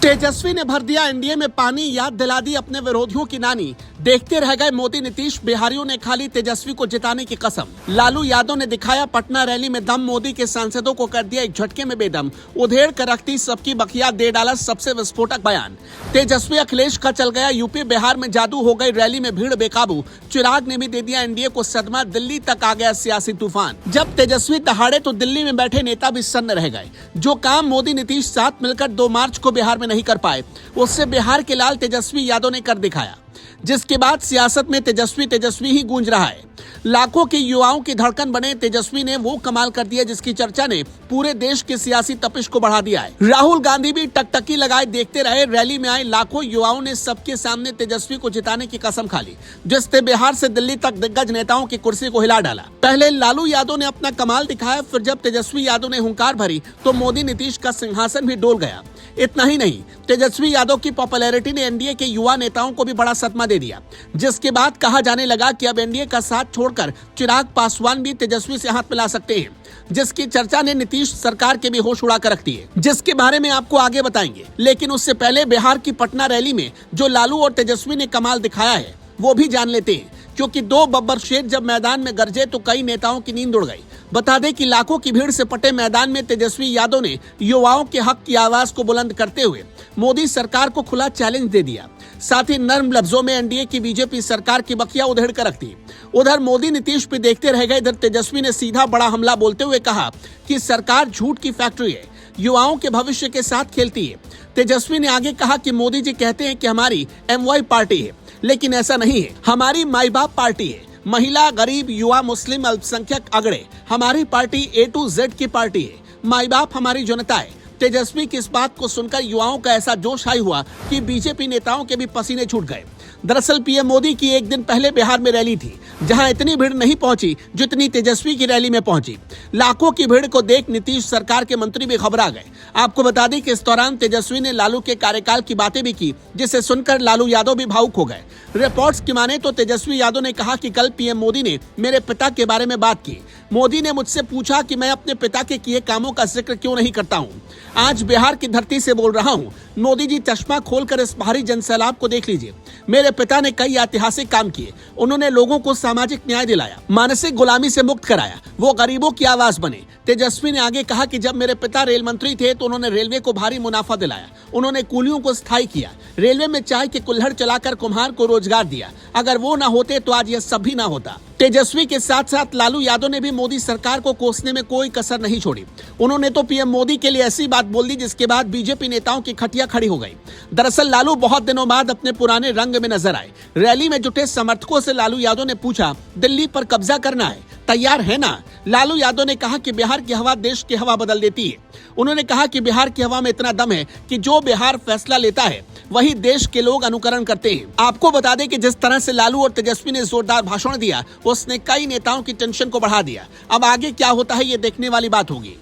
तेजस्वी ने भर दिया एनडीए में पानी, याद दिला दी अपने विरोधियों की नानी। देखते रह गए मोदी नीतीश, बिहारियों ने खा ली तेजस्वी को जिताने की कसम। लालू यादव ने दिखाया पटना रैली में दम, मोदी के सांसदों को कर दिया एक झटके में बेदम। उधेड़ कर रखती सबकी बखिया, दे डाला सबसे विस्फोटक बयान। तेजस्वी अखिलेश का चल गया यूपी, बिहार में जादू, हो गई रैली में भीड़ बेकाबू। चिराग ने भी दे दिया एनडीए को सदमा, दिल्ली तक आ गया सियासी तूफान। जब तेजस्वी दहाड़े तो दिल्ली में बैठे नेता भी सन्न रह गए। जो काम मोदी नीतीश साथ मिलकर 2 मार्च को बिहार में नहीं कर पाए, उससे बिहार के लाल तेजस्वी यादव ने कर दिखाया, जिसके बाद सियासत में तेजस्वी तेजस्वी ही गूंज रहा है। लाखों के युवाओं की धड़कन बने तेजस्वी ने वो कमाल कर दिया जिसकी चर्चा ने पूरे देश की सियासी तपिश को बढ़ा दिया है। राहुल गांधी भी टकटकी लगाए देखते रहे। रैली में आए लाखों युवाओं ने सबके सामने तेजस्वी को जिताने की कसम खा ली, जिससे बिहार से दिल्ली तक दिग्गज नेताओं की कुर्सी को हिला डाला। पहले लालू यादव ने अपना कमाल दिखाया, फिर जब तेजस्वी यादव ने हुंकार भरी तो मोदी नीतीश का सिंहासन भी डोल गया। इतना ही नहीं, तेजस्वी यादव की पॉपुलैरिटी ने एनडीए के युवा नेताओं को भी बड़ा सदमा दे दिया, जिसके बाद कहा जाने लगा कि अब एनडीए का साथ छोड़कर चिराग पासवान भी तेजस्वी से हाथ मिला सकते हैं, जिसकी चर्चा ने नीतीश सरकार के भी होश उड़ा कर रख दिए, जिसके बारे में आपको आगे बताएंगे। लेकिन उससे पहले बिहार की पटना रैली में जो लालू और तेजस्वी ने कमाल दिखाया है वो भी जान लेते हैं, क्योंकि 2 बब्बर शेर जब मैदान में गरजे तो कई नेताओं की नींद उड़ गई। बता दें कि लाखों की भीड़ से पटे मैदान में तेजस्वी यादव ने युवाओं के हक की आवाज को बुलंद करते हुए मोदी सरकार को खुला चैलेंज दे दिया। साथ ही नर्म लफ्जों में एनडीए की बीजेपी सरकार की बखिया उधेड़ कर रख दी। उधर मोदी नीतीश भी देखते रह गए। इधर तेजस्वी ने सीधा बड़ा हमला बोलते हुए कहा कि सरकार झूठ की फैक्ट्री है, युवाओं के भविष्य के साथ खेलती है। तेजस्वी ने आगे कहा कि मोदी जी कहते हैं कि हमारी एमवाई पार्टी है, लेकिन ऐसा नहीं है, हमारी माई बाप पार्टी है। महिला, गरीब, युवा, मुस्लिम, अल्पसंख्यक, अगड़े, हमारी पार्टी A to Z की पार्टी है। माई बाप हमारी जनता है। तेजस्वी की इस बात को सुनकर युवाओं का ऐसा जोश हाई हुआ कि बीजेपी नेताओं के भी पसीने छूट गए। दरअसल पीएम मोदी की एक दिन पहले बिहार में रैली थी, जहां इतनी भीड़ नहीं पहुंची जितनी तेजस्वी की रैली में पहुंची। लाखों की भीड़ को देख नीतीश सरकार के मंत्री भी घबरा गए। आपको बता दें कि इस दौरान तेजस्वी ने लालू के कार्यकाल की बातें भी की, जिसे सुनकर लालू यादव भी भावुक हो गए। रिपोर्ट्स की माने तो तेजस्वी यादव ने कहा कि कल पीएम मोदी ने मेरे पिता के बारे में बात की। मोदी ने मुझसे पूछा कि मैं अपने पिता के किए कामों का जिक्र क्यों नहीं करता हूँ। आज बिहार की धरती से बोल रहा हूँ। मोदी जी, चश्मा खोलकर इस भारी जनसैलाब को देख लीजिए। मेरे पिता ने कई ऐतिहासिक काम किए। उन्होंने लोगों को सामाजिक न्याय दिलाया, मानसिक गुलामी से मुक्त कराया, वो गरीबों की आवाज बने। तेजस्वी ने आगे कहा कि जब मेरे पिता रेल मंत्री थे तो उन्होंने रेलवे को भारी मुनाफा दिलाया। उन्होंने कूलियों को स्थायी किया, रेलवे में चाय के कुल्हड़ चलाकर कुम्हार को रोजगार दिया। अगर वो ना होते तो आज यह सब भी ना होता। तेजस्वी के साथ साथ लालू यादव ने भी मोदी सरकार को कोसने में कोई कसर नहीं छोड़ी। उन्होंने तो पीएम मोदी के लिए ऐसी बात बोल दी जिसके बाद बीजेपी नेताओं की खटिया खड़ी हो गई। दरअसल लालू बहुत दिनों बाद अपने पुराने रंग में नजर आए। रैली में जुटे समर्थकों से लालू यादव ने पूछा, दिल्ली पर कब्जा करना है, तैयार है ना? लालू यादव ने कहा कि बिहार की हवा देश की हवा बदल देती है। उन्होंने कहा कि बिहार की हवा में इतना दम है कि जो बिहार फैसला लेता है वही देश के लोग अनुकरण करते हैं। आपको बता दें कि जिस तरह से लालू और तेजस्वी ने जोरदार भाषण दिया, उसने कई नेताओं की टेंशन को बढ़ा दिया। अब आगे क्या होता है ये देखने वाली बात होगी।